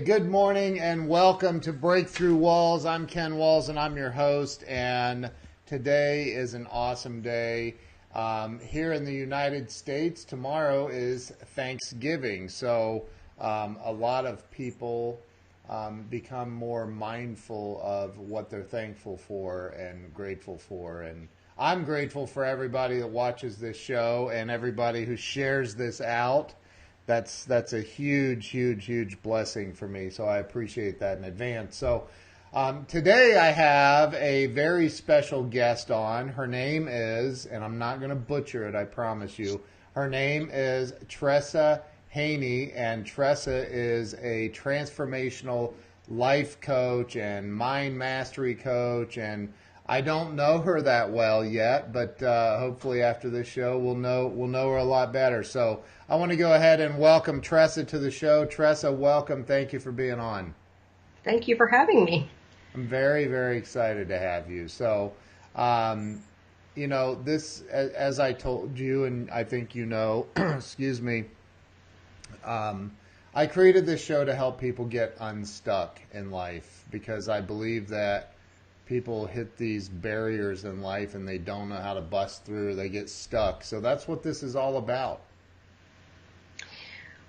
good morning and welcome to Breakthrough Walls. I'm Ken Walls and I'm your host, and today is an awesome day. Here in the United States, tomorrow is Thanksgiving, so a lot of people become more mindful of what they're thankful for and grateful for. And I'm grateful for everybody that watches this show and everybody who shares this out. That's a huge blessing for me, so I appreciate that in advance. So today I have a very special guest on. Her name is, and I'm not going to butcher it, I promise you, her name is Tressa Haney, and Tressa is a transformational life coach and mind mastery coach, and I don't know her that well yet, but hopefully after this show we'll know her a lot better. So I want to go ahead and welcome Tressa to the show. Tressa, welcome. Thank you for being on. Thank you for having me. I'm very excited to have you. So, this, as I told you, and I think you know, excuse me, I created this show to help people get unstuck in life because I believe that people hit these barriers in life and they don't know how to bust through. They get stuck. So that's what this is all about.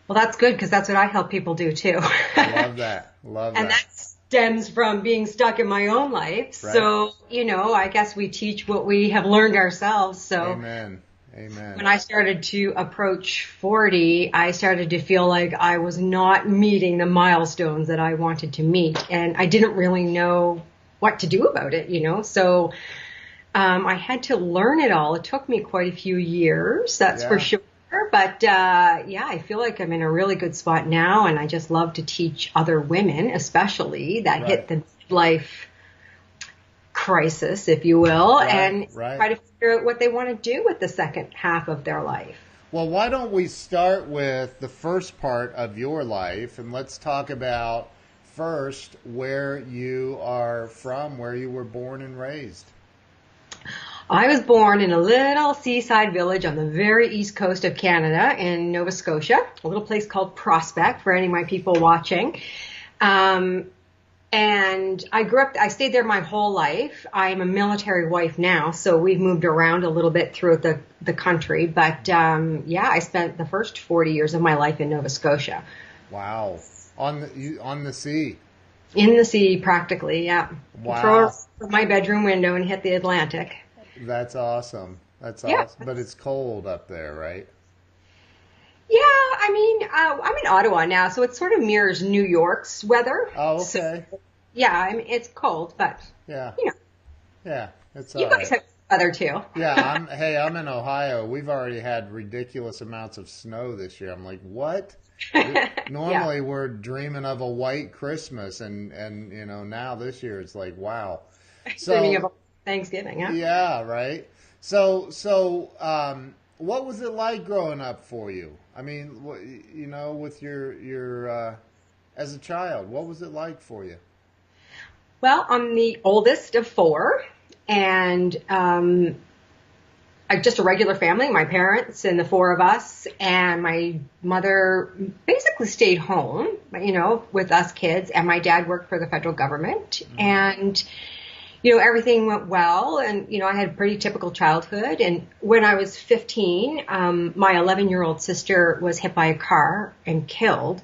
Well, that's good because that's what I help people do too. Love that. And that stems from being stuck in my own life. Right. So, I guess we teach what we have learned ourselves. So Amen. When I started to approach 40, I started to feel like I was not meeting the milestones that I wanted to meet. And I didn't really know what to do about it, So I had to learn it all. It took me quite a few years, that's for sure. But I feel like I'm in a really good spot now, and I just love to teach other women, especially that hit the life crisis, if you will, and try to figure out what they want to do with the second half of their life. Well, why don't we start with the first part of your life, and let's talk about first where you are from, where you were born and raised. I was born in a little seaside village on the very east coast of Canada in Nova Scotia, a little place called Prospect for any of my people watching. And I stayed there my whole life. I'm a military wife now, so we've moved around a little bit throughout the country. But I spent the first 40 years of my life in Nova Scotia. Wow. On the sea? In the sea, practically, yeah. Wow. Throw from my bedroom window and hit the Atlantic. That's awesome. Awesome. But it's cold up there, right? Yeah, I'm in Ottawa now, so it sort of mirrors New York's weather. Oh, okay. So, it's cold, but yeah, it's you guys have weather too. Yeah, I'm in Ohio. We've already had ridiculous amounts of snow this year. I'm like, what? Normally we're dreaming of a white Christmas, and now this year it's like, wow. Dreaming of Thanksgiving, huh? Yeah, right. So, what was it like growing up for you? I mean, with your as a child, what was it like for you? Well, I'm the oldest of four, and I'm just a regular family, my parents and the four of us, and my mother basically stayed home, with us kids, and my dad worked for the federal government, and everything went well, and, I had a pretty typical childhood. And when I was 15, my 11-year-old sister was hit by a car and killed.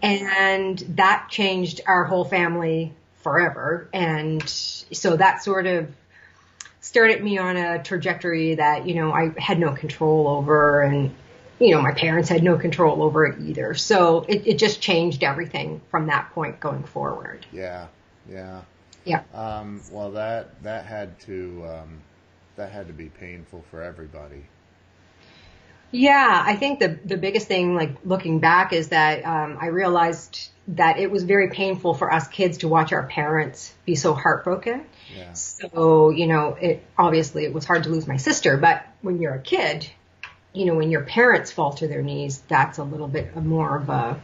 And that changed our whole family forever. And so that sort of started me on a trajectory that, I had no control over, and, my parents had no control over it either. So it just changed everything from that point going forward. Yeah. Well, that had to be painful for everybody. Yeah, I think the biggest thing, like looking back, is that I realized that it was very painful for us kids to watch our parents be so heartbroken. Yeah. So, it was hard to lose my sister, but when you're a kid, when your parents fall to their knees, that's a little bit more of a,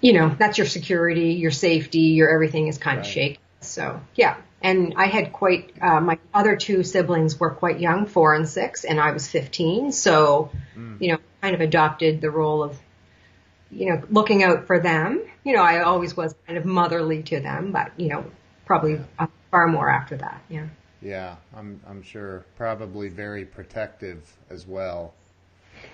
that's your security, your safety, your everything is kind of shaken. So, yeah. And I had my other two siblings were quite young, 4 and 6, and I was 15. So, kind of adopted the role of looking out for them. I always was kind of motherly to them, but, probably Yeah. far more after that. Yeah. Yeah, I'm sure. Probably very protective as well,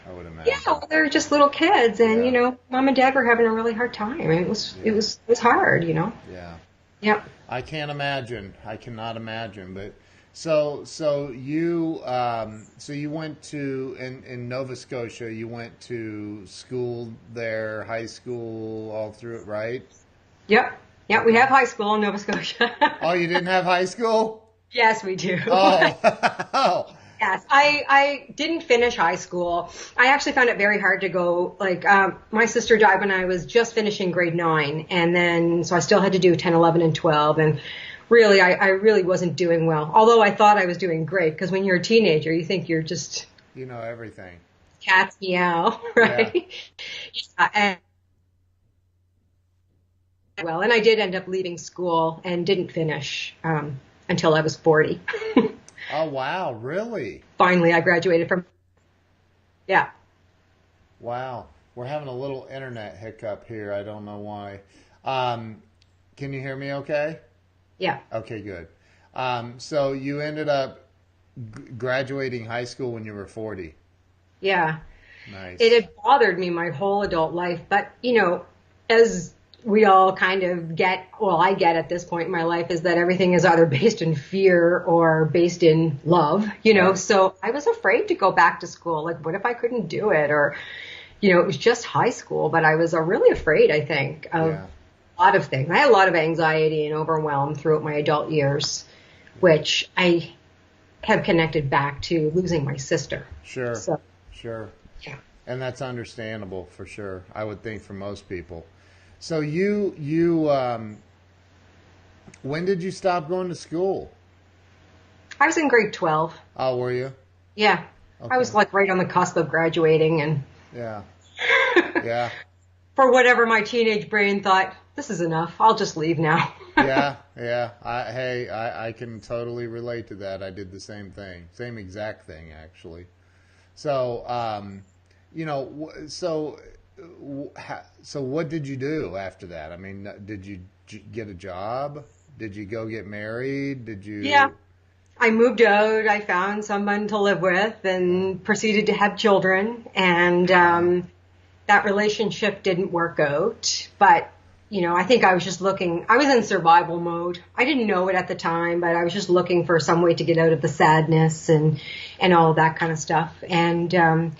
I would Yeah, imagine. well, they're just little kids, and Yeah, mom and dad were having a really hard time. I mean, yeah, it was hard. yeah. Yep. I can't imagine. I cannot imagine. But so you went to in Nova Scotia. You went to school there, high school, all through it, right? Yep. Yeah, we Okay. have high school in Nova Scotia. Oh, you didn't have high school? Yes, we do. Oh, oh, Yes, I didn't finish high school. I actually found it very hard to go. Like, my sister died when I was just finishing grade 9, and then so I still had to do 10, 11, and 12, and really, I really wasn't doing well. Although I thought I was doing great, because when you're a teenager, you think you're just you know everything. cat's meow, Yeah. right? Yeah, and I did end up leaving school and didn't finish until I was 40. Oh, wow, really? Finally, I graduated from. Yeah. Wow. We're having a little internet hiccup here. I don't know why. Um, can you hear me okay? Yeah. Okay, good. So you ended up graduating high school when you were 40. Yeah. It Nice. had bothered me my whole adult life, but as we all kind of get, well, I get at this point in my life, is that everything is either based in fear or based in love. Right. So I was afraid to go back to school. Like, what if I couldn't do it? Or, it was just high school, but I was really afraid, I think, of Yeah. a lot of things. I had a lot of anxiety and overwhelm throughout my adult years, which I have connected back to losing my sister. Sure. So, Sure. yeah. And that's understandable for sure. I would think for most people. So you when did you stop going to school? I was in grade 12. Oh, were you? Yeah. I Okay. was like right on the cusp of graduating, and Yeah. Yeah. for whatever my teenage brain thought, this is enough. I'll just leave now. Yeah, yeah. I can totally relate to that. I did the same thing, same exact thing, actually. So, so what did you do after that? I mean, did you get a job? Did you go get married? Did Yeah. you? I moved out. I found someone to live with and proceeded to have children. And Wow. that relationship didn't work out. But, I think I was just looking, I was in survival mode. I didn't know it at the time, but I was just looking for some way to get out of the sadness and all of that kind of stuff. And, and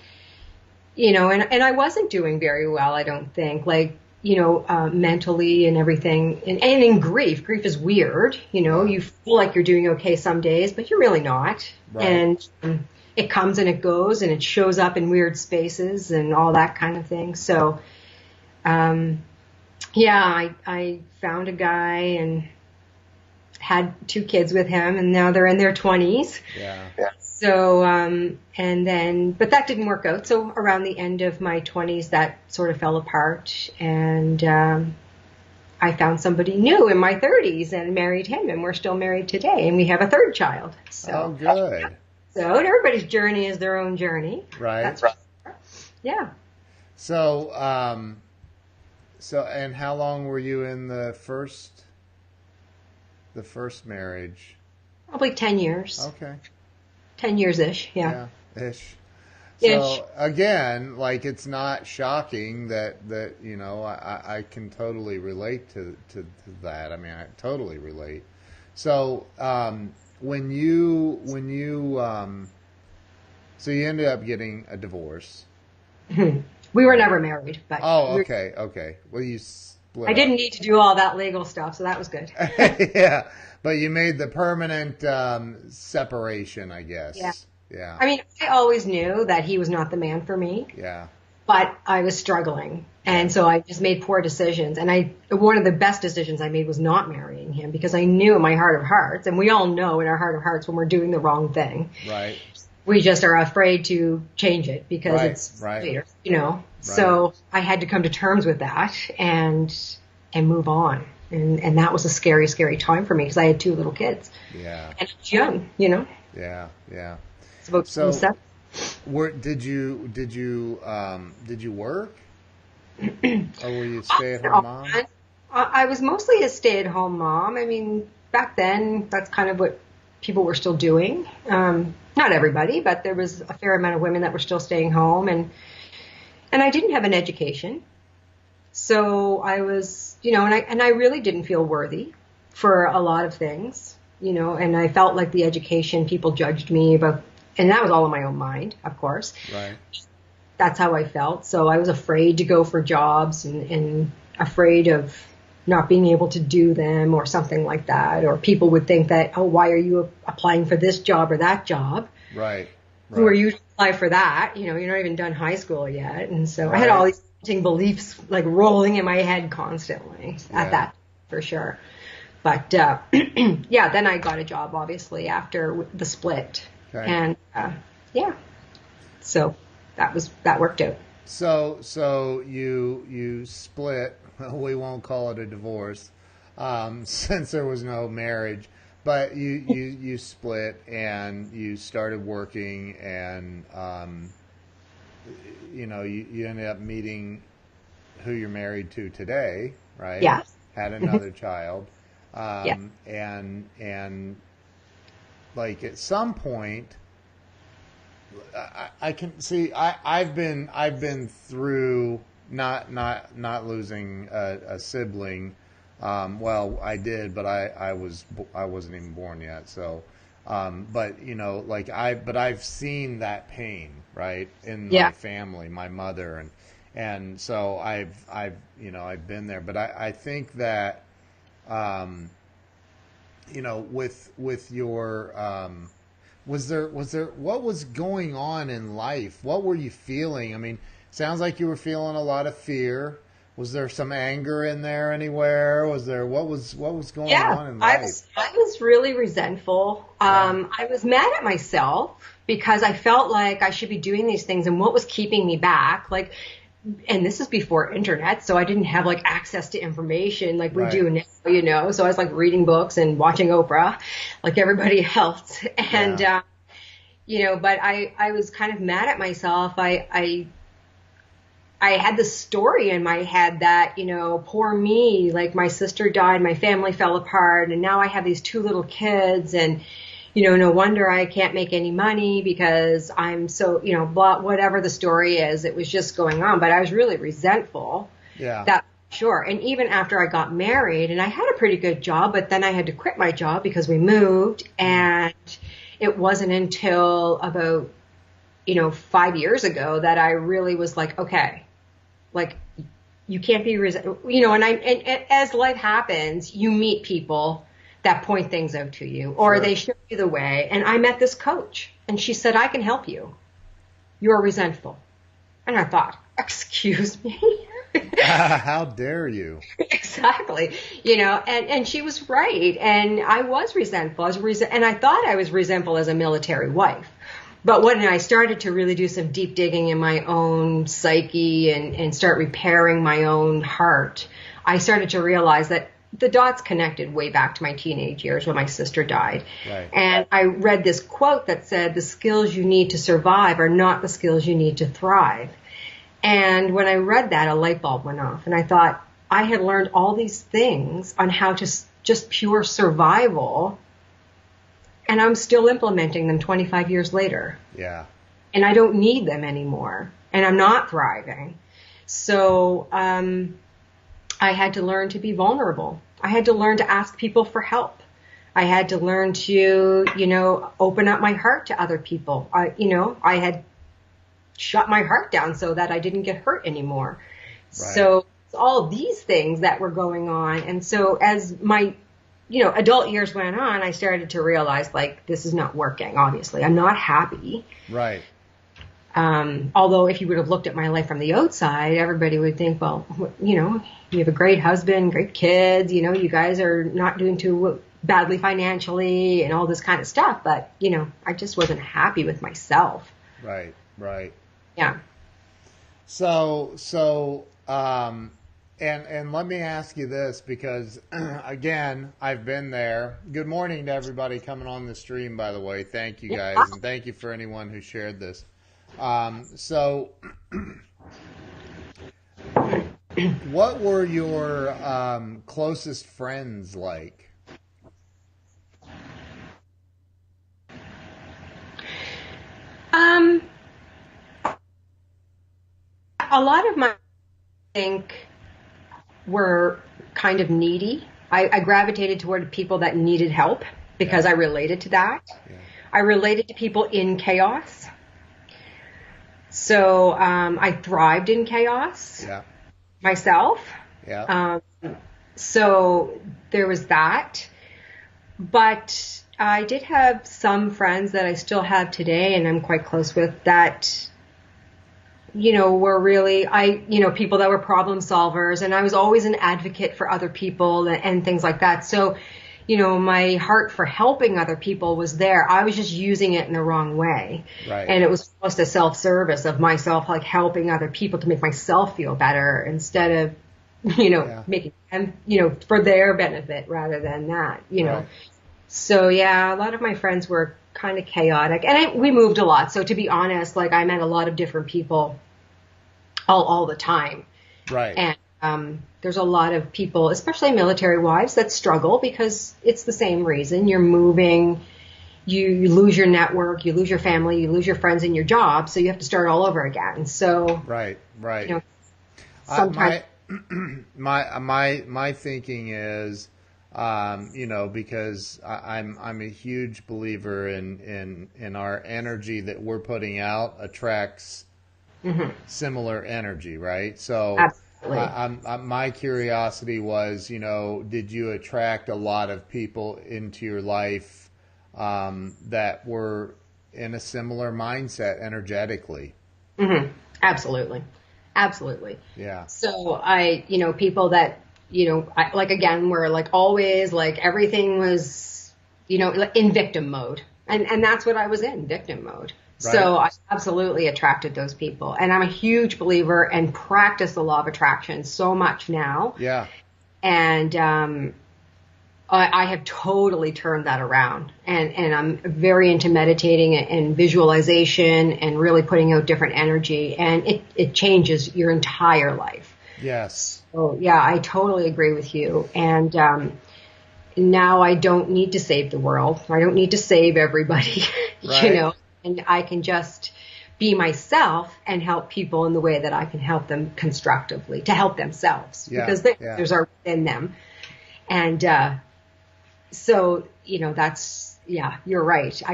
I wasn't doing very well, I don't think, like, mentally and everything. And in grief, grief is weird. Yeah. You feel like you're doing okay some days, but you're really not. Right. And it comes and it goes, and it shows up in weird spaces and all that kind of thing. So, yeah, I found a guy and had 2 kids with him, and now they're in their 20s. Yeah. So, but that didn't work out. So around the end of my 20s, that sort of fell apart, and I found somebody new in my 30s and married him, and we're still married today, and we have a 3rd child. Oh, So, good. everybody's journey is their own journey. Right. That's right. Yeah. So, and how long were you in the first marriage? Probably 10 years. Okay. 10 years-ish. Yeah. Yeah, ish. Ish. So again, like it's not shocking that I can totally relate to that. I mean, I totally relate. So so you ended up getting a divorce. We were never married, but Oh, okay, okay. Well, you split I up. didn't need to do all that legal stuff, so that was good. Yeah, but you made the permanent separation, I guess. Yeah. Yeah. I mean, I always knew that he was not the man for me, Yeah. but I was struggling. And so I just made poor decisions. And one of the best decisions I made was not marrying him, because I knew in my heart of hearts, and we all know in our heart of hearts when we're doing the wrong thing, Right. we just are afraid to change it because Right, it's right. later, So I had to come to terms with that and move on. And that was a scary, scary time for me because I had 2 little kids. Yeah. And I was young. Yeah. Yeah. It's about So, 7. did you work? Or were you a stay-at-home mom? I was mostly a stay-at-home mom. I mean, back then, that's kind of what people were still doing. Not everybody, but there was a fair amount of women that were still staying home, and I didn't have an education, so I was, and I really didn't feel worthy for a lot of things, and I felt like the education people judged me about, and that was all in my own mind, of course. Right. That's how I felt. So I was afraid to go for jobs and afraid of not being able to do them or something like that. Or people would think that, oh, why are you applying for this job or that job? Right. Who are you to apply for that? You're not even done high school yet. And so Right. I had all these limiting beliefs like rolling in my head constantly at that, for sure. But yeah, then I got a job obviously after the split. Okay. And so that worked out. So you split. Well, we won't call it a divorce, since there was no marriage. But you split and you started working, and you ended up meeting who you're married to today, right? Yeah. Had another child, Yeah. and like at some point. I can see. I've been through not losing a sibling. Well, I did, but I wasn't even born yet. So, but I've seen that pain, right, in my family, my mother, and so I've been there. But I think that, with your. Was there what was going on in life? What were you feeling? I mean, sounds like you were feeling a lot of fear. Was there some anger in there anywhere? Was there what was going on in life? I was really resentful. I was mad at myself because I felt like I should be doing these things, and what was keeping me back? Like, and this is before internet, so I didn't have like access to information like we do now, So I was like reading books and watching Oprah like everybody else. And, but I was kind of mad at myself. I had this story in my head that, poor me, like my sister died, my family fell apart, and now I have these two little kids, and, no wonder I can't make any money because I'm so, blah, whatever the story is, it was just going on. But I was really resentful. Yeah. That, sure. And even after I got married, and I had a pretty good job, but then I had to quit my job because we moved, and it wasn't until about, 5 years ago that I really was like, okay, like you can't be, and as life happens, you meet people that point things out to you, or they show you the way. And I met this coach, and she said, I can help you. You're resentful. And I thought, excuse me? How dare you? Exactly. And she was right. And I was resentful. And I thought I was resentful as a military wife. But when I started to really do some deep digging in my own psyche and start repairing my own heart, I started to realize that the dots connected way back to my teenage years when my sister died. Right. And I read this quote that said, the skills you need to survive are not the skills you need to thrive. And when I read that, a light bulb went off. And I thought, I had learned all these things on how to just pure survival, and I'm still implementing them 25 years later. Yeah. And I don't need them anymore. And I'm not thriving. So I had to learn to be vulnerable. I had to learn to ask people for help. I had to learn to, open up my heart to other people. I had shut my heart down so that I didn't get hurt anymore. Right. So all these things that were going on. And so as my, adult years went on, I started to realize, like, this is not working, obviously. I'm not happy. Right. Although if you would have looked at my life from the outside, everybody would think, well, you have a great husband, great kids, you guys are not doing too badly financially and all this kind of stuff. But, I just wasn't happy with myself. Right. Right. Yeah. So, and let me ask you this, because again, I've been there. Good morning to everybody coming on the stream, by the way. Thank you guys. And thank you for anyone who shared this. So What were your closest friends like? Um, a lot of my, I think, were kind of needy. I gravitated toward people that needed help because Yeah, I related to that. yeah, I related to people in chaos. So I thrived in chaos yeah, myself. yeah. Um, so there was that. But I did have some friends that I still have today and I'm quite close with that, were really, people that were problem solvers, and I was always an advocate for other people and things like that. So, my heart for helping other people was there. I was just using it in the wrong way. Right. And it was almost a self-service of myself, like helping other people to make myself feel better instead of, Yeah. making them, for their benefit rather than that. Right. So yeah, a lot of my friends were kind of chaotic, and we moved a lot. So to be honest, like I met a lot of different people all the time. Right. And there's a lot of people, especially military wives, that struggle because it's the same reason. You're moving, you lose your network, you lose your family, you lose your friends and your job, so you have to start all over again. So, Right. Right. sometimes. My my thinking is, because I'm a huge believer in our energy that we're putting out attracts Mhm, similar energy, right? So, absolutely. my curiosity was, did you attract a lot of people into your life that were in a similar mindset energetically? Hmm. Absolutely. Absolutely. Yeah. So people that, like again, were like always like everything was, like in victim mode. And that's what I was in, victim mode. Right. So I absolutely attracted those people. And I'm a huge believer and practice the law of attraction so much now. Yeah. And, I have totally turned that around, and I'm very into meditating and visualization and really putting out different energy, and it changes your entire life. Yes. So yeah, I totally agree with you. And now I don't need to save the world. I don't need to save everybody, Right. and I can just be myself and help people in the way that I can help them constructively to help themselves Yeah. because the Yeah. answers are within them. And so, yeah, you're right. Yeah.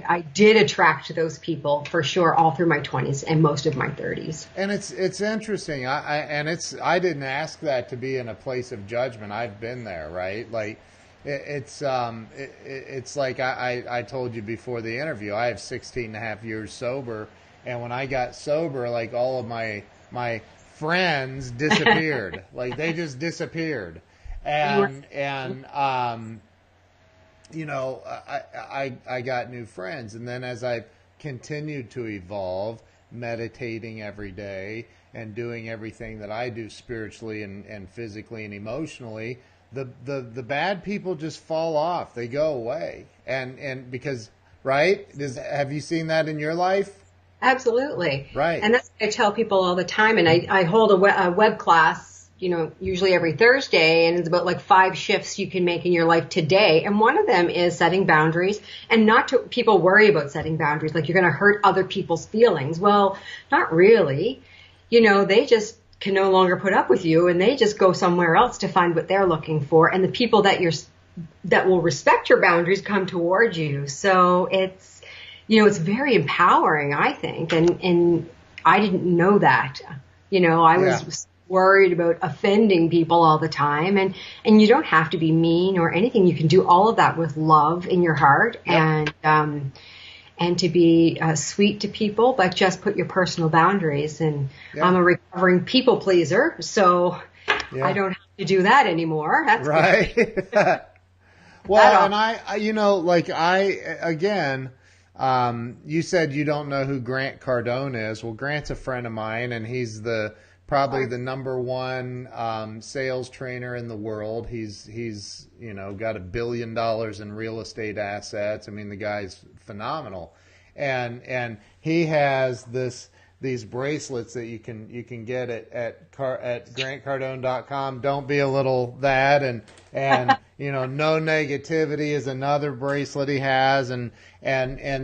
I did attract those people for sure all through my 20s and most of my 30s. And it's interesting. I didn't ask that to be in a place of judgment. I've been there, right? Like it's like I told you before the interview. I have 16 and a half years sober, and when I got sober, like all of my friends disappeared. Like they just disappeared, You were, and I got new friends. And then as I continued to evolve, meditating every day and doing everything that I do spiritually and physically and emotionally, the bad people just fall off. They go away. And because, right? Have you seen that in your life? absolutely. Right. And that's what I tell people all the time. And I hold a web class, usually every Thursday, and it's about like 5 shifts you can make in your life today. And one of them is setting boundaries, and not to people worry about setting boundaries, like you're going to hurt other people's feelings. Well, not really. They just can no longer put up with you, and they just go somewhere else to find what they're looking for. And the people that will respect your boundaries come towards you. So it's very empowering, I think. And I didn't know that. I Yeah. was worried about offending people all the time. And you don't have to be mean or anything. You can do all of that with love in your heart, Yep. and to be sweet to people, but just put your personal boundaries. And Yeah. I'm a recovering people pleaser, so I Yeah. don't have to do that anymore. That's good. Right. That Well, all. and like again, you said you don't know who Grant Cardone is. Well, Grant's a friend of mine, and he's probably the number one sales trainer in the world. He's got $1 billion in real estate assets. I mean, the guy's phenomenal, and he has these bracelets that you can get at grantcardone.com. Don't be a little that, and no negativity is another bracelet he has, and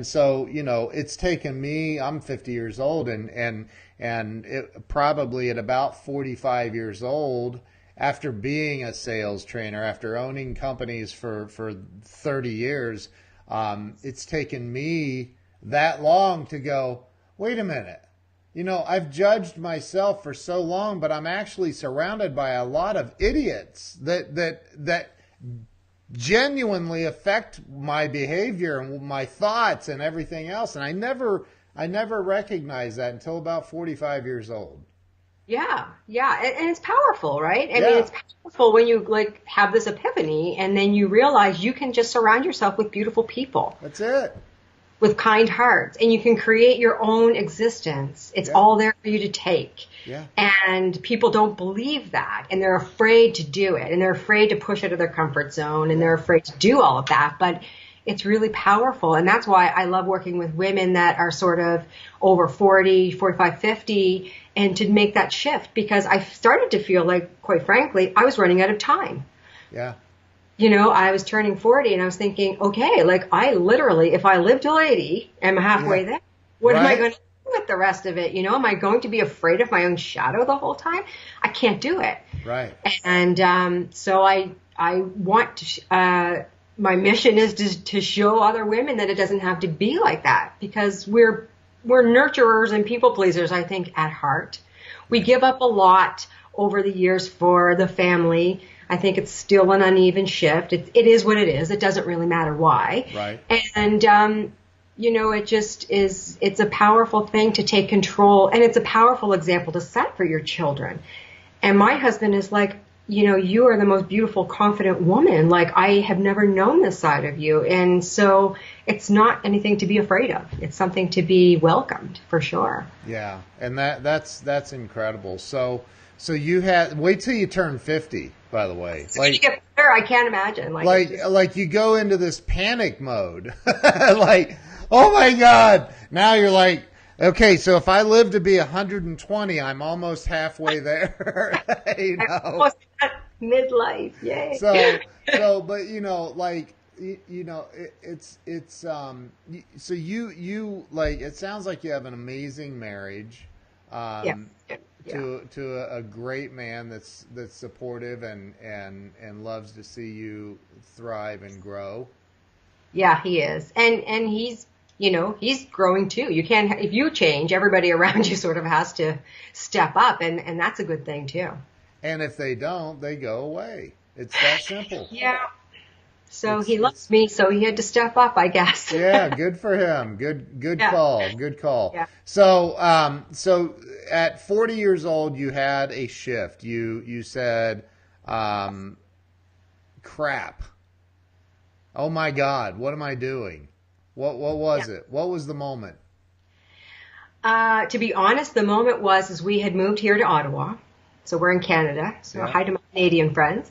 so it's taken me. I'm 50 years old, and it probably at about 45 years old, after being a sales trainer, after owning companies for 30 years, it's taken me that long to go, wait a minute. I've judged myself for so long, but I'm actually surrounded by a lot of idiots that genuinely affect my behavior and my thoughts and everything else. And I never recognized that until about 45 years old. Yeah. And it's powerful, right? I mean, it's powerful when you have this epiphany and then you realize you can just surround yourself with beautiful people. That's it. With kind hearts, and you can create your own existence. It's all there for you to take. Yeah. And people don't believe that, and they're afraid to do it, and they're afraid to push out of their comfort zone, and they're afraid to do all of that. But it's really powerful, and that's why I love working with women that are sort of over 40, 45, 50, and to make that shift, because I started to feel like, quite frankly, I was running out of time. Yeah. I was turning 40 and I was thinking, okay, I literally, if I live till 80, am halfway there. What am I going to do with the rest of it? Am I going to be afraid of my own shadow the whole time? I can't do it. Right. And so I want to, my mission is to show other women that it doesn't have to be like that, because we're nurturers and people pleasers, I think, at heart. We give up a lot over the years for the family. I think it's still an uneven shift. It is what it is. It doesn't really matter why. Right. And, it just is, it's a powerful thing to take control, and it's a powerful example to set for your children. And my husband is like, you are the most beautiful, confident woman. I have never known this side of you. And so it's not anything to be afraid of. It's something to be welcomed, for sure. Yeah. And that's incredible. So you wait till you turn 50, by the way. When you get better, I can't imagine. You go into this panic mode. Oh my God. Now you're like, okay, so if I live to be 120, I'm almost halfway there. Almost at midlife. Yay. So, but so you it sounds like you have an amazing marriage. To a great man that's supportive and loves to see you thrive and grow. Yeah, he is. And he's growing too. You can't, if you change, everybody around you sort of has to step up, and that's a good thing too. And if they don't, they go away. It's that simple. Yeah. So he loves me, so he had to step up, I guess. Yeah, good for him. Good call. Good call. Yeah. So, so at 40 years old, you had a shift. You said, crap. Oh my God, what am I doing? What was it? What was the moment? To be honest, the moment was we had moved here to Ottawa. So we're in Canada. So hi to my Canadian friends.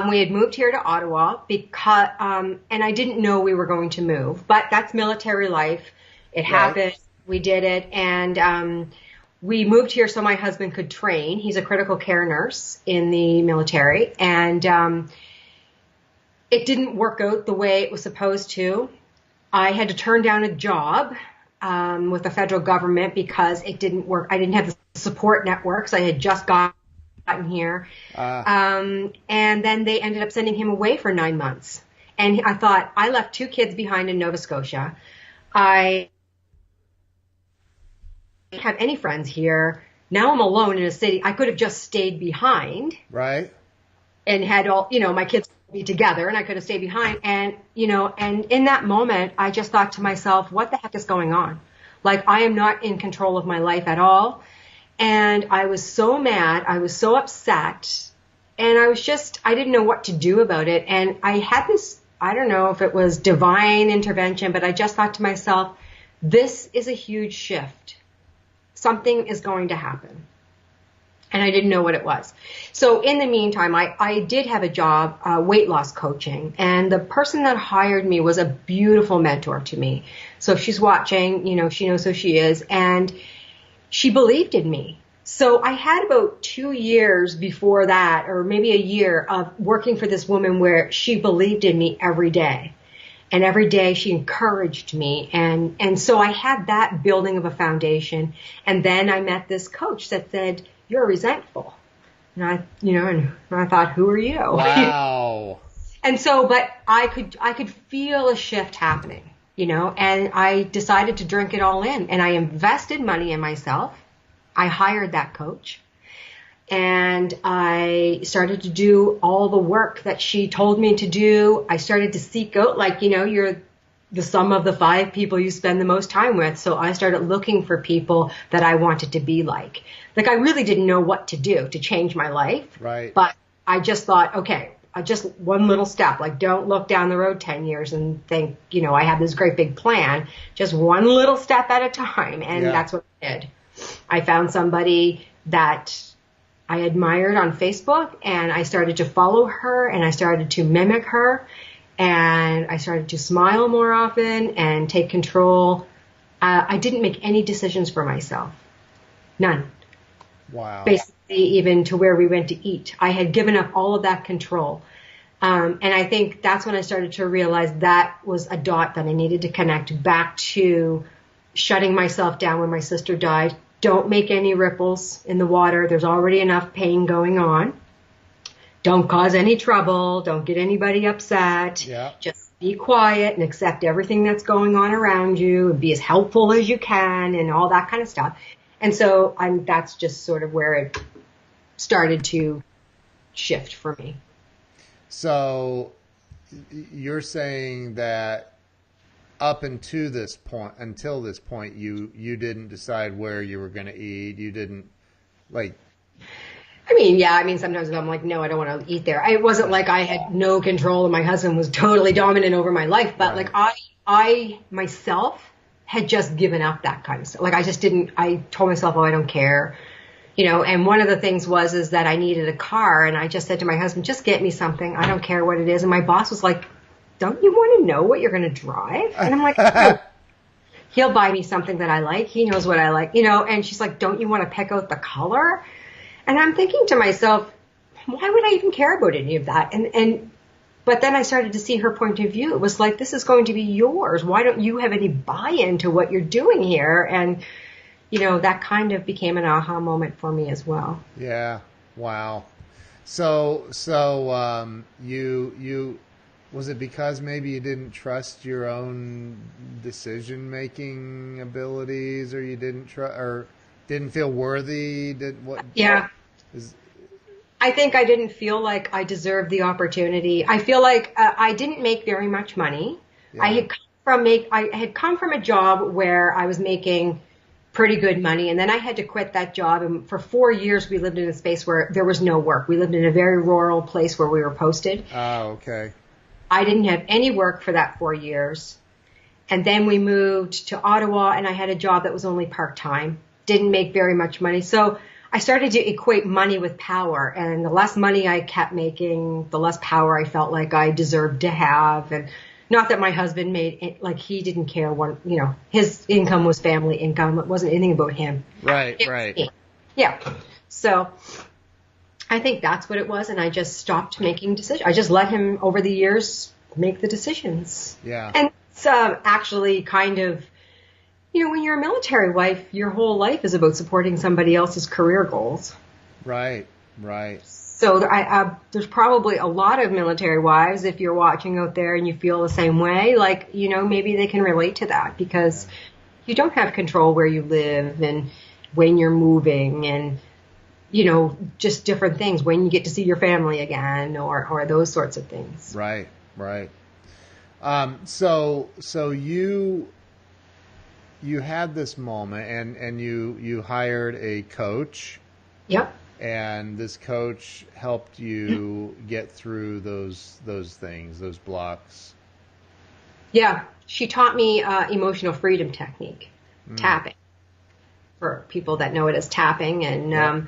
We had moved here to Ottawa because, and I didn't know we were going to move, but that's military life. It happened. We did it. And we moved here so my husband could train. He's a critical care nurse in the military. And it didn't work out the way it was supposed to. I had to turn down a job with the federal government because it didn't work. I didn't have the support networks. I had just gotten here. And then they ended up sending him away for 9 months. And I thought, I left 2 kids behind in Nova Scotia. I don't have any friends here. Now I'm alone in a city. I could have just stayed behind. Right. And had all, my kids be together, and I could have stayed behind. And, and in that moment, I just thought to myself, what the heck is going on? I am not in control of my life at all. And I was so mad. I was so upset. And I didn't know what to do about it. And I had this, I don't know if it was divine intervention, but I just thought to myself, this is a huge shift. Something is going to happen. And I didn't know what it was. So in the meantime, I did have a job, weight loss coaching. And the person that hired me was a beautiful mentor to me. So if she's watching, she knows who she is. And she believed in me. So I had about 2 years before that, or maybe a year, of working for this woman where she believed in me every day. And every day she encouraged me. And so I had that building of a foundation. And then I met this coach that said, "You're resentful." And I thought, who are you? Wow. And so, but I could feel a shift happening, and I decided to drink it all in, and I invested money in myself. I hired that coach, and I started to do all the work that she told me to do. I started to seek out, you're the sum of the 5 people you spend the most time with. So I started looking for people that I wanted to be like. Like, I really didn't know what to do to change my life. Right. But I just thought, okay, just one little step. Like, don't look down the road 10 years and think, I have this great big plan. Just one little step at a time. And that's what I did. I found somebody that I admired on Facebook, and I started to follow her, and I started to mimic her, and I started to smile more often and take control. I didn't make any decisions for myself. None. Wow. Basically, even to where we went to eat. I had given up all of that control. And I think that's when I started to realize that was a dot that I needed to connect back to shutting myself down when my sister died. Don't make any ripples in the water. There's already enough pain going on. Don't cause any trouble. Don't get anybody upset. Yeah. Just be quiet and accept everything that's going on around you, and be as helpful as you can, and all that kind of stuff. And so that's just sort of where it started to shift for me. So you're saying that up until this point, you didn't decide where you were going to eat. You didn't sometimes I'm like, no, I don't want to eat there. It wasn't like I had no control and my husband was totally dominant over my life, but right. I myself had just given up that kind of stuff. Like, I told myself, I don't care. And one of the things is that I needed a car, and I just said to my husband, just get me something. I don't care what it is. And my boss was like, don't you want to know what you're going to drive? And I'm like, oh. He'll buy me something that I like. He knows what I like, and she's like, don't you want to pick out the color? And I'm thinking to myself, why would I even care about any of that? But then I started to see her point of view. It was like, this is going to be yours. Why don't you have any buy-in to what you're doing here? And that kind of became an aha moment for me as well. Yeah. Wow. So you was it because maybe you didn't trust your own decision-making abilities, or you didn't or didn't feel worthy? Yeah. I think I didn't feel like I deserved the opportunity. I feel like I didn't make very much money. Yeah. I had come from a job where I was making pretty good money, and then I had to quit that job. And for 4 years, we lived in a space where there was no work. We lived in a very rural place where we were posted. Oh, okay. I didn't have any work for that 4 years. And then we moved to Ottawa, and I had a job that was only part-time. Didn't make very much money. So I started to equate money with power. And the less money I kept making, the less power I felt like I deserved to have. And not that my husband made, he didn't care his income was family income. It wasn't anything about him. Right, right. Me. Yeah. So I think that's what it was, and I just stopped making decisions. I just let him, over the years, make the decisions. Yeah. And it's actually kind of, when you're a military wife, your whole life is about supporting somebody else's career goals. Right, right. So there's probably a lot of military wives, if you're watching out there and you feel the same way, maybe they can relate to that, because you don't have control where you live and when you're moving and just different things, when you get to see your family again, or those sorts of things. Right, right. So you had this moment, and you hired a coach. Yep. And this coach helped you get through those things, those blocks. Yeah, she taught me emotional freedom technique, tapping, for people that know it as tapping, and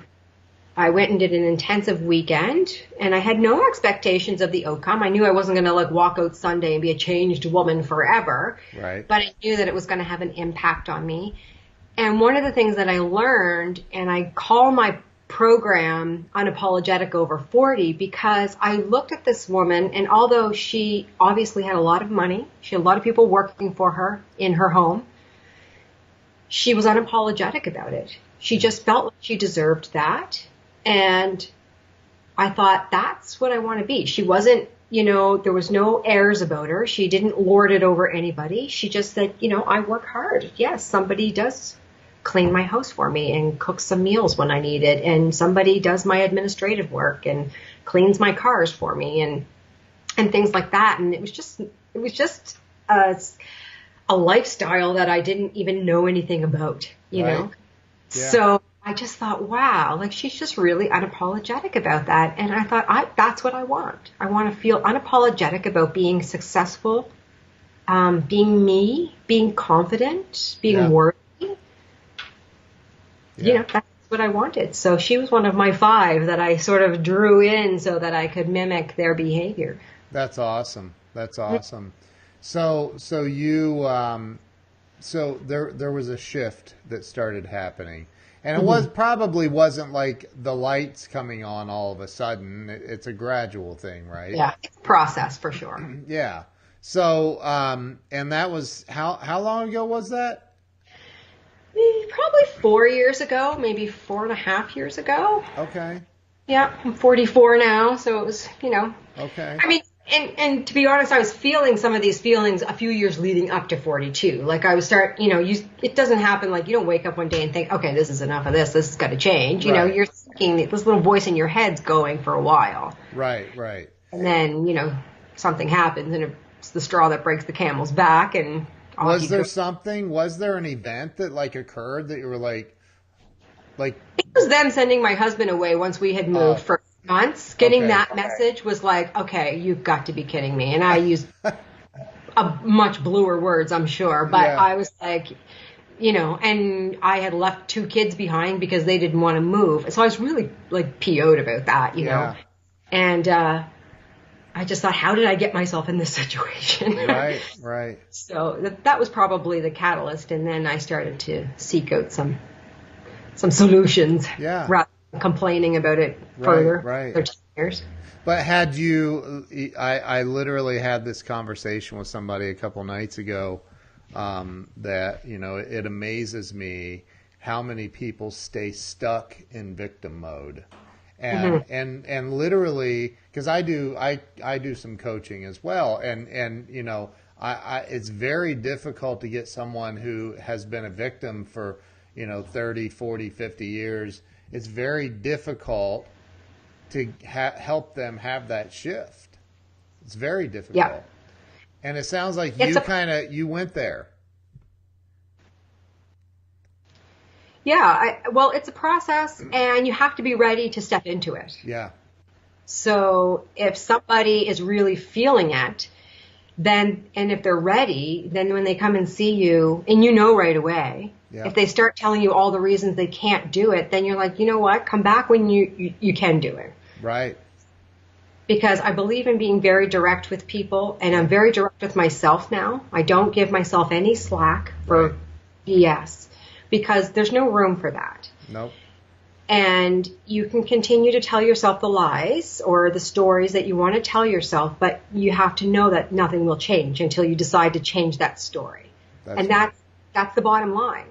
I went and did an intensive weekend, and I had no expectations of the outcome. I knew I wasn't going to walk out Sunday and be a changed woman forever. Right. But I knew that it was going to have an impact on me. And one of the things that I learned, and I call my program Unapologetic Over 40, because I looked at this woman, and although she obviously had a lot of money, she had a lot of people working for her in her home, she was unapologetic about it. She just felt like she deserved that. And I thought, that's what I want to be. She wasn't, there was no airs about her. She didn't lord it over anybody. She just said, I work hard. Yes, somebody does clean my house for me and cook some meals when I need it. And somebody does my administrative work and cleans my cars for me and things like that. And it was just a lifestyle that I didn't even know anything about, you know? Yeah. So I just thought, wow, like she's just really unapologetic about that. And I thought, that's what I want. I want to feel unapologetic about being successful, being me, being confident, being worthy. Yeah. That's what I wanted. So she was one of my 5 that I sort of drew in so that I could mimic their behavior. That's awesome. That's awesome. So you, so there was a shift that started happening, and it probably wasn't like the lights coming on all of a sudden. It's a gradual thing, right? Yeah, it's a process for sure. Yeah. So, and that was how long ago was that? Probably 4 years ago, maybe 4.5 years ago. Okay. Yeah, I'm 44 now, so it was, Okay. I mean, and to be honest, I was feeling some of these feelings a few years leading up to 42. Like I would start, it doesn't happen like you don't wake up one day and think, okay, this is enough of this. This has got to change. Right. You're thinking this little voice in your head's going for a while. Right. And then, something happens and it's the straw that breaks the camel's back. And was there an event that like occurred that you were like it was them sending my husband away once we had moved for months. Getting that message was like, okay, you've got to be kidding me. And I used a much bluer words, I'm sure, but I was like, and I had left 2 kids behind because they didn't want to move. So I was really like PO'd about that, know, and, I just thought, how did I get myself in this situation? Right. So that was probably the catalyst. And then I started to seek out some solutions rather than complaining about it further. Right. For 10 years. But I literally had this conversation with somebody a couple nights ago that, it amazes me how many people stay stuck in victim mode. And literally, because I do some coaching as well, and it's very difficult to get someone who has been a victim for 30, 40, 50 years. It's very difficult to help them have that shift. It's very difficult. Yeah. And it sounds like you went there. Yeah, well, it's a process, and you have to be ready to step into it. Yeah. So if somebody is really feeling it, and if they're ready, then when they come and see you, and right away, if they start telling you all the reasons they can't do it, then you're like, you know what? Come back when you can do it. Right. Because I believe in being very direct with people, and I'm very direct with myself now. I don't give myself any slack for BS. Because there's no room for that. Nope. And you can continue to tell yourself the lies or the stories that you want to tell yourself, but you have to know that nothing will change until you decide to change that story. That's the bottom line.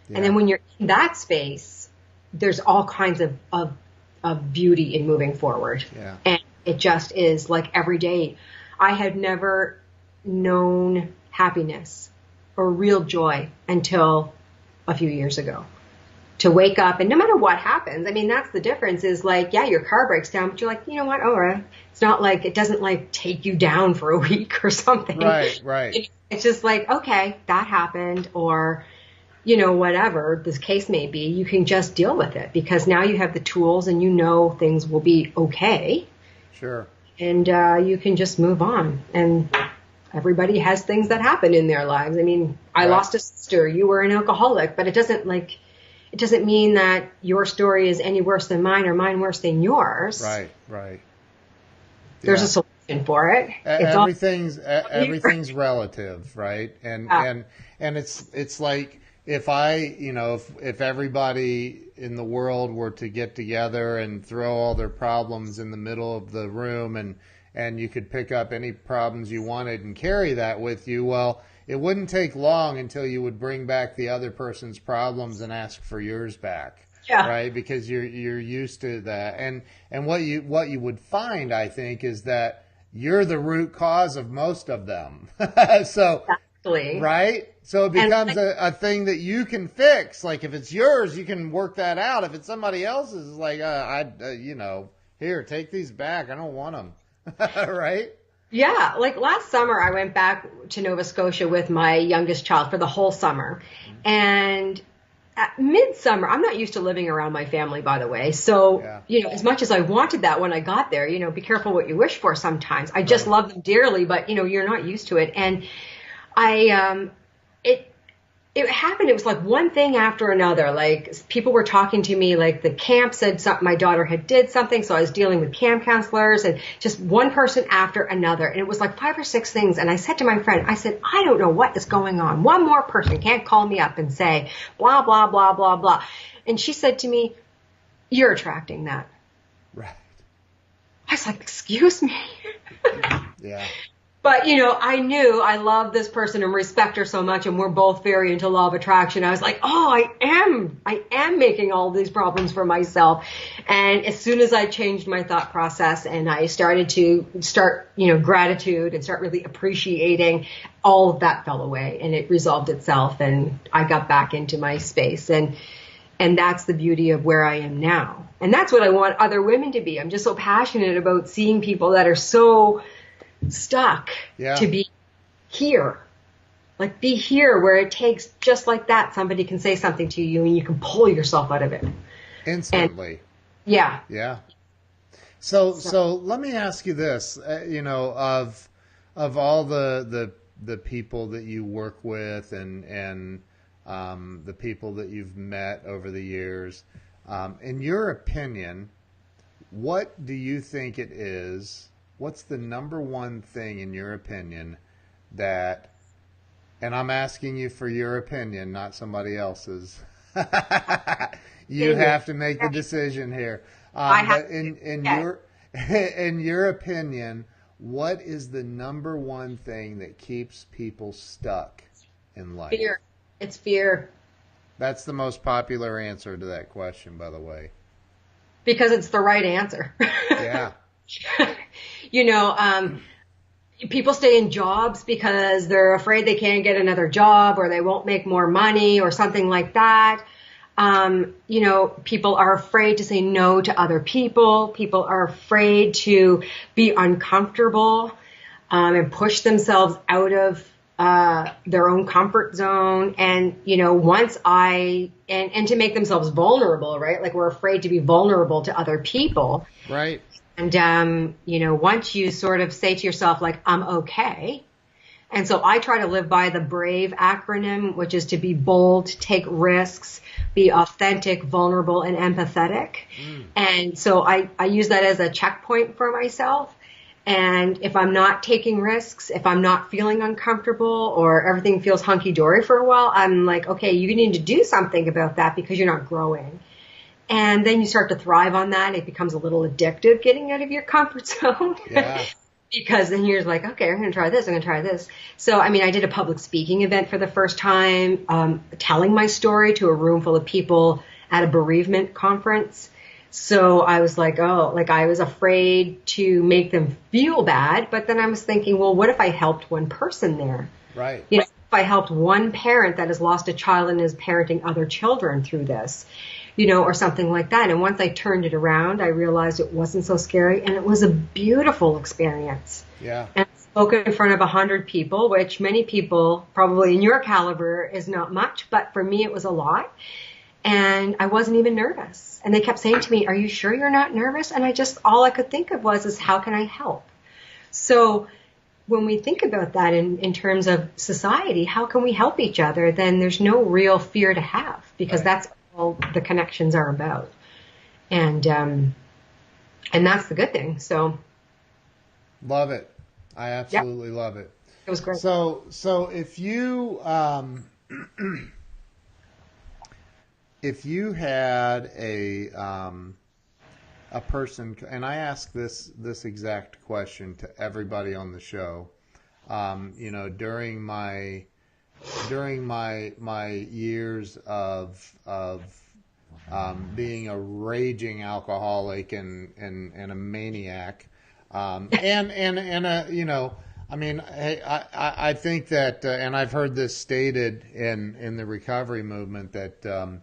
Yeah. And then when you're in that space, there's all kinds of beauty in moving forward. Yeah. And it just is like every day. I had never known happiness or real joy until a few years ago. To wake up, and no matter what happens, I mean, that's the difference is like, your car breaks down, but you're like, you know what, all right. It's not like, it doesn't like take you down for a week or something. Right. It's just like, okay, that happened, or, whatever this case may be, you can just deal with it because now you have the tools and things will be okay. Sure. And you can just move on. And everybody has things that happen in their lives. I mean, I lost a sister. You were an alcoholic, but it doesn't mean that your story is any worse than mine or mine worse than yours. Right. There's a solution for it. Everything's relative, right? And it's like if everybody in the world were to get together and throw all their problems in the middle of the room, and you could pick up any problems you wanted and carry that with you, well, it wouldn't take long until you would bring back the other person's problems and ask for yours back. Yeah. Right? Because you're used to that. And what you would find, I think, is that you're the root cause of most of them. So, exactly. Right? So it becomes a thing that you can fix. Like if it's yours, you can work that out. If it's somebody else's, it's like, here, take these back. I don't want them. Right? Yeah. Like last summer, I went back to Nova Scotia with my youngest child for the whole summer. And at midsummer, I'm not used to living around my family, by the way. So, as much as I wanted that when I got there, be careful what you wish for sometimes. I just love them dearly, but, you're not used to it. And it happened. It was like one thing after another. Like people were talking to me, like the camp said something, my daughter had did something. So I was dealing with camp counselors and just one person after another. And it was like 5 or 6 things. And I said to my friend, I said, I don't know what is going on. One more person can't call me up and say blah, blah, blah, blah, blah. And she said to me, you're attracting that. Right. I was like, excuse me. Yeah. But, I knew I love this person and respect her so much, and we're both very into law of attraction. I was like, oh, I am making all these problems for myself. And as soon as I changed my thought process and I started gratitude and start really appreciating, all of that fell away and it resolved itself and I got back into my space. And that's the beauty of where I am now. And that's what I want other women to be. I'm just so passionate about seeing people that are so stuck to be here. Like be here where it takes just like that. Somebody can say something to you and you can pull yourself out of it. Instantly. Yeah. So let me ask you this, of all the people that you work with and the people that you've met over the years, in your opinion, what do you think it is? What's the number one thing in your opinion that, and I'm asking you for your opinion, not somebody else's. You have to make the decision here. But in your opinion, what is the number one thing that keeps people stuck in life? Fear. It's fear. That's the most popular answer to that question, by the way. Because it's the right answer. Yeah. People stay in jobs because they're afraid they can't get another job or they won't make more money or something like that. People are afraid to say no to other people. People are afraid to be uncomfortable and push themselves out of their own comfort zone. And, and to make themselves vulnerable, right? Like we're afraid to be vulnerable to other people. Right. And, once you sort of say to yourself, like, I'm okay. And so I try to live by the BRAVE acronym, which is to be bold, take risks, be authentic, vulnerable, and empathetic. And so I use that as a checkpoint for myself. And if I'm not taking risks, if I'm not feeling uncomfortable or everything feels hunky-dory for a while, I'm like, okay, you need to do something about that because you're not growing. And then you start to thrive on that. It becomes a little addictive getting out of your comfort zone. Yeah. Because then you're like, okay, I'm going to try this. I'm going to try this. So, I did a public speaking event for the first time, telling my story to a room full of people at a bereavement conference. So I was like, I was afraid to make them feel bad. But then I was thinking, well, what if I helped one person there? Right. If I helped one parent that has lost a child and is parenting other children through this, or something like that. And once I turned it around, I realized it wasn't so scary and it was a beautiful experience. Yeah. And I spoke in front of 100 people, which many people probably in your caliber is not much, but for me it was a lot. And I wasn't even nervous. And they kept saying to me, are you sure you're not nervous? And all I could think of was how can I help? So when we think about that in terms of society, how can we help each other? Then there's no real fear to have because that's all the connections are about. And that's the good thing. So love it. I absolutely love it. It was great. So if you if you had a person, and I ask this exact question to everybody on the show, during my years of being a raging alcoholic and a maniac, I think that, and I've heard this stated in the recovery movement that,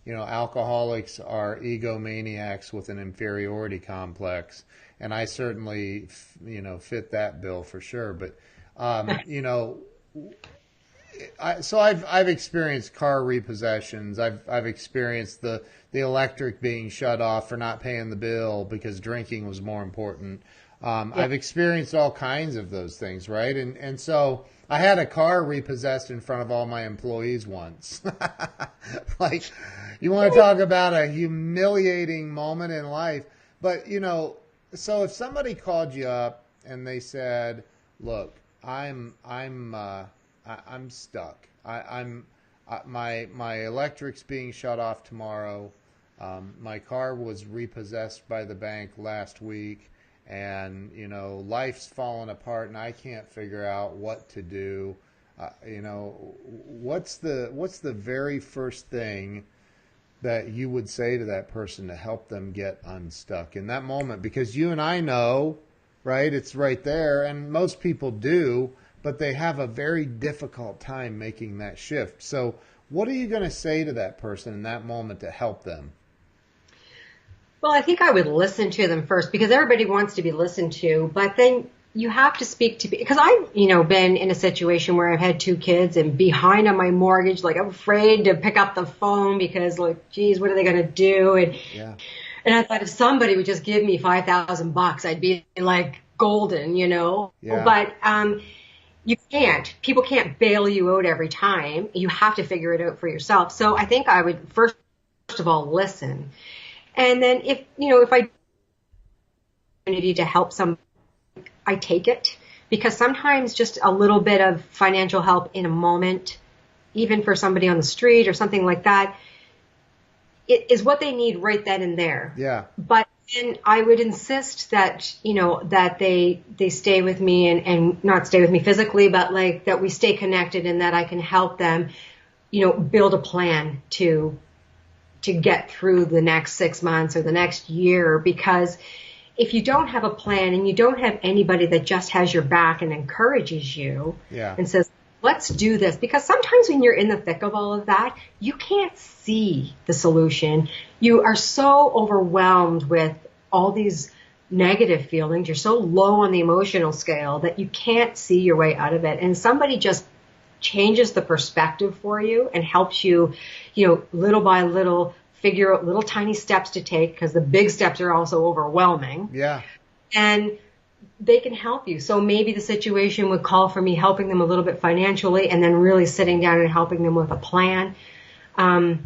alcoholics are egomaniacs with an inferiority complex. And I certainly, fit that bill for sure. But, so I've experienced car repossessions. I've experienced the electric being shut off for not paying the bill because drinking was more important. I've experienced all kinds of those things, right? And so I had a car repossessed in front of all my employees once. Like, you want to talk about a humiliating moment in life. But, so if somebody called you up and they said, look, I'm stuck. My electric's being shut off tomorrow. My car was repossessed by the bank last week, and life's falling apart, and I can't figure out what to do. What's the very first thing that you would say to that person to help them get unstuck in that moment? Because you and I know, right? It's right there, and most people do, but they have a very difficult time making that shift. So what are you going to say to that person in that moment to help them? Well, I think I would listen to them first, because everybody wants to be listened to, but then you have to speak to, because I've, been in a situation where I've had 2 kids and behind on my mortgage, like I'm afraid to pick up the phone because like, geez, what are they going to do? And I thought if somebody would just give me $5,000, I'd be like golden, Yeah. But, you can't. People can't bail you out every time. You have to figure it out for yourself. So I think I would first of all listen. And then if I need to help somebody, I take it, because sometimes just a little bit of financial help in a moment, even for somebody on the street or something like that, it is what they need right then and there. Yeah. But then I would insist that, that they stay with me and not stay with me physically, but like that we stay connected and that I can help them, build a plan to get through the next 6 months or the next year. Because if you don't have a plan and you don't have anybody that just has your back and encourages you and says, let's do this, because sometimes when you're in the thick of all of that, you can't see the solution. You are so overwhelmed with all these negative feelings. You're so low on the emotional scale that you can't see your way out of it. And somebody just changes the perspective for you and helps you, little by little figure out little tiny steps to take, because the big steps are also overwhelming. Yeah. And they can help you. So maybe the situation would call for me helping them a little bit financially and then really sitting down and helping them with a plan. And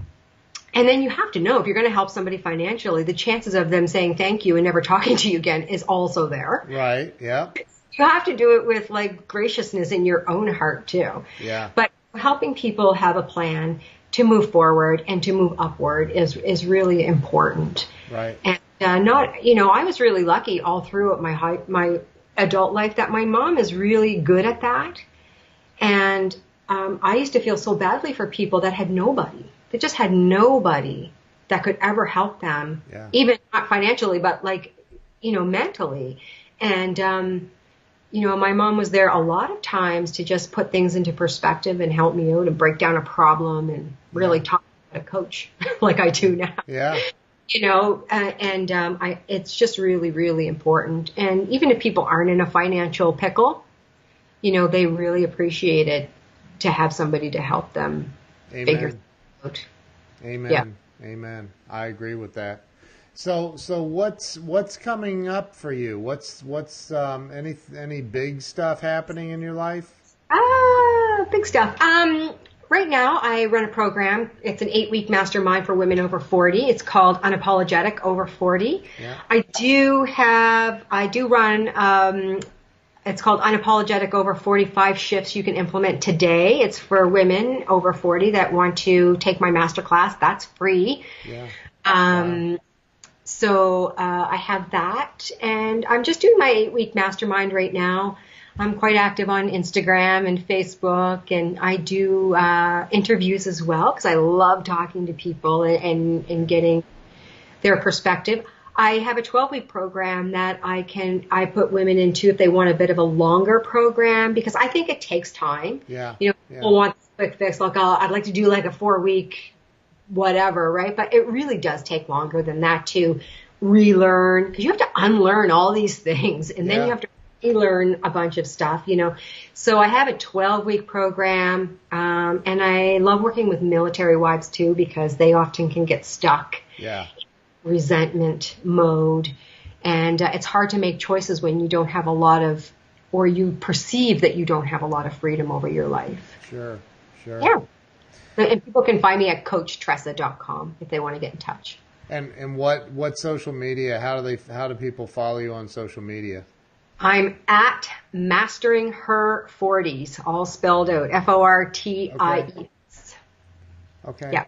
then you have to know, if you're going to help somebody financially, the chances of them saying thank you and never talking to you again is also there. Right. Yeah. You have to do it with like graciousness in your own heart too. Yeah. But helping people have a plan to move forward and to move upward is really important. Right. And I was really lucky all through my adult life that my mom is really good at that. And I used to feel so badly for people that had nobody. They just had nobody that could ever help them, even not financially, but like, mentally. And, my mom was there a lot of times to just put things into perspective and help me out and break down a problem and really talk to a coach like I do now. Yeah. It's just really, really important. And even if people aren't in a financial pickle, they really appreciate it to have somebody to help them figure it out. Amen. Yeah. Amen. I agree with that. So what's coming up for you? What's any big stuff happening in your life? Big stuff. Right now I run a program. It's an 8-week mastermind for women over 40. It's called Unapologetic Over 40. Yeah. I do run It's called Unapologetic Over 45 Shifts You Can Implement Today. It's for women over 40 that want to take my masterclass. That's free. Yeah. Wow. So I have that, and I'm just doing my 8-week mastermind right now. I'm quite active on Instagram and Facebook, and I do interviews as well because I love talking to people and getting their perspective. I have a 12-week program that I put women into if they want a bit of a longer program, because I think it takes time. Yeah. People want a quick fix. Like, I'd like to do like a 4-week whatever, right? But it really does take longer than that to relearn, because you have to unlearn all these things, and then you have to relearn a bunch of stuff, So I have a 12-week program, and I love working with military wives too, because they often can get stuck. Yeah. Resentment mode, and it's hard to make choices when you don't have a lot of, or you perceive that you don't have a lot of freedom over your life. Sure. Yeah. And people can find me at coachtressa.com if they want to get in touch. And what social media? How do people follow you on social media? I'm at Mastering Her 40s, all spelled out, FORTIES. Okay. Yeah.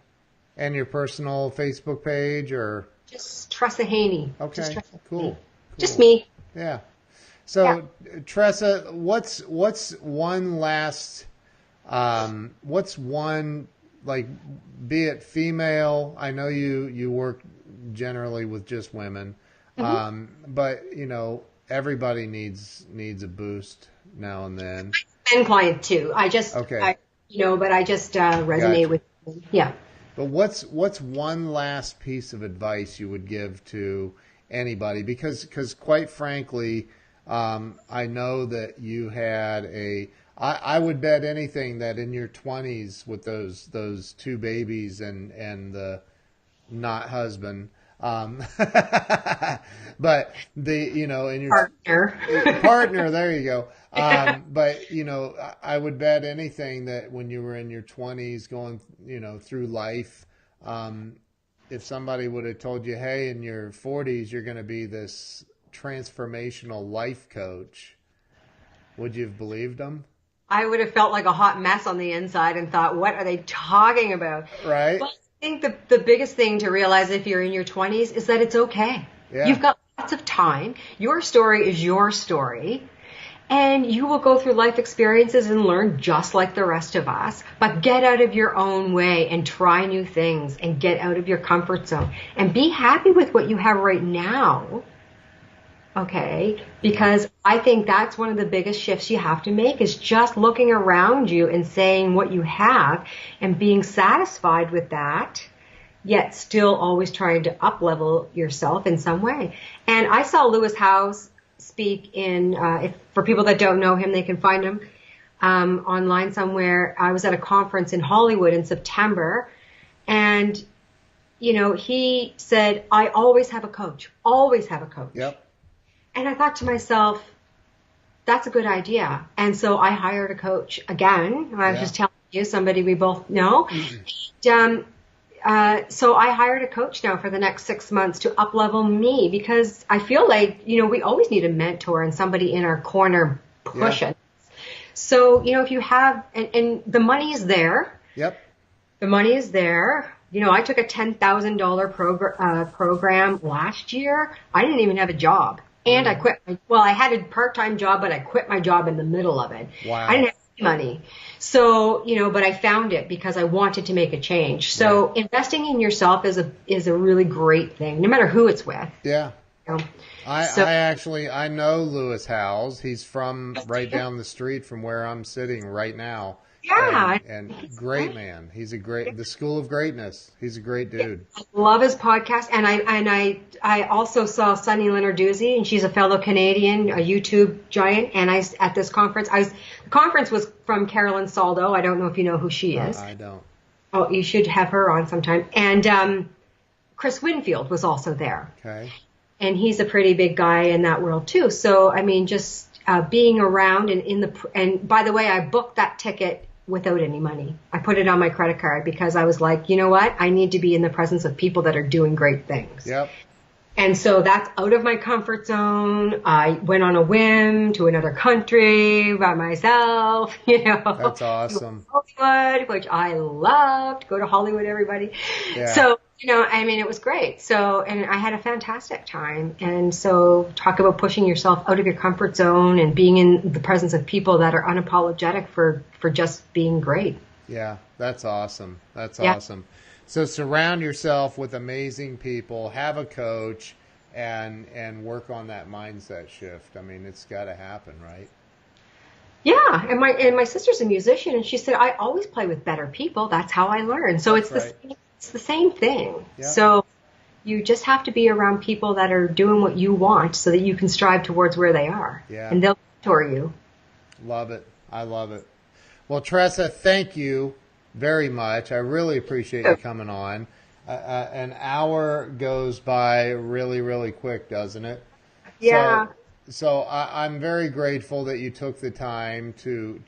And your personal Facebook page, or just Tressa Haney? Okay. Cool. Just me. Yeah. So Tressa, what's one last? What's one, like, be it female? I know you work generally with just women, but everybody needs a boost now and then. And client too. I just but I just resonate with them. Yeah. But what's one last piece of advice you would give to anybody? Because quite frankly, I know that you had I would bet anything that in your 20s with those 2 babies and the not husband, but in your partner, there you go. But I would bet anything that when you were in your 20s going, through life, if somebody would have told you, hey, in your 40s, you're going to be this transformational life coach, would you have believed them? I would have felt like a hot mess on the inside and thought, what are they talking about? Right. But I think the biggest thing to realize if you're in your 20s is that it's okay. Yeah. You've got lots of time. Your story is your story. And you will go through life experiences and learn just like the rest of us. But get out of your own way and try new things and get out of your comfort zone. And be happy with what you have right now. Okay? Because I think that's one of the biggest shifts you have to make, is just looking around you and saying what you have and being satisfied with that, yet still always trying to up-level yourself in some way. And I saw Lewis Howes speak for people that don't know him, they can find him online somewhere. I was at a conference in Hollywood in September, and, he said, I always have a coach, always have a coach. Yep. And I thought to myself, that's a good idea. And so I hired a coach again. I was just telling you, somebody we both know. So I hired a coach now for the next 6 months to up-level me, because I feel like, we always need a mentor and somebody in our corner pushing. Yeah. So, if you have, and the money is there. Yep. The money is there. I took a $10,000 program last year. I didn't even have a job. And I quit. I had a part-time job, but I quit my job in the middle of it. Wow. I didn't have any money. So, but I found it because I wanted to make a change. So investing in yourself is a really great thing, no matter who it's with. Yeah. I know Lewis Howes. He's from right down the street from where I'm sitting right now. Yeah. And great man. He's the School of Greatness. He's a great dude. I love his podcast. And I also saw Sunny Lenarduzzi, and she's a fellow Canadian, a YouTube giant. And at this conference, the conference was from Carolyn Saldo. I don't know if you know who she is. I don't. Oh, you should have her on sometime. And Chris Winfield was also there. Okay. And he's a pretty big guy in that world too. So, just being around and by the way, I booked that ticket without any money. I put it on my credit card because I was like, you know what? I need to be in the presence of people that are doing great things. Yep. And so that's out of my comfort zone. I went on a whim to another country by myself, That's to awesome. Hollywood, which I loved. Go to Hollywood, everybody. Yeah. So, I mean, it was great. So, and I had a fantastic time. And so talk about pushing yourself out of your comfort zone and being in the presence of people that are unapologetic for just being great. Yeah, that's awesome. That's Yeah. awesome. So surround yourself with amazing people, have a coach, and work on that mindset shift. I mean, it's got to happen, right? Yeah, and my sister's a musician, and she said I always play with better people. That's how I learn. So That's right. it's the same thing. Yep. So you just have to be around people that are doing what you want, so that you can strive towards where they are, Yeah. and they'll mentor you. Love it. I love it. Well, Tressa, thank you very much. I really appreciate you coming on. An hour goes by really, really quick, doesn't it? Yeah. So I'm very grateful that you took the time to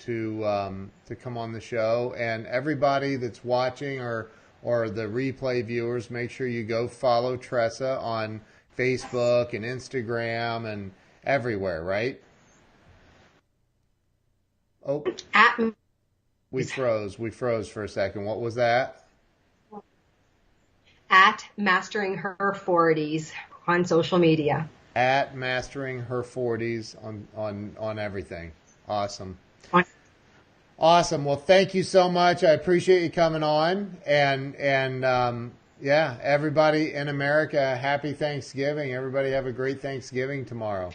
come on the show. And everybody that's watching or the replay viewers, make sure you go follow Tressa on Facebook and Instagram and everywhere, right? Oh, At we froze. We froze for a second. What was that? at Mastering Her 40s on social media. At Mastering Her 40s on everything. Awesome. On- Awesome. Well, thank you so much. I appreciate you coming on. And yeah, everybody in America, happy Thanksgiving. Everybody have a great Thanksgiving tomorrow.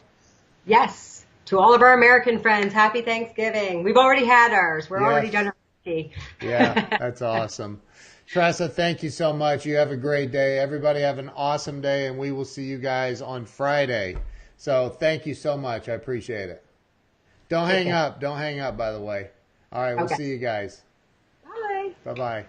Yes. To all of our American friends, happy Thanksgiving. We've already had ours. We're already done our turkey. Yeah, that's awesome. Tressa, thank you so much. You have a great day. Everybody have an awesome day, and we will see you guys on Friday. So thank you so much. I appreciate it. Don't hang up. Don't hang up, by the way. All right, we'll Okay. see you guys. Bye. Bye-bye.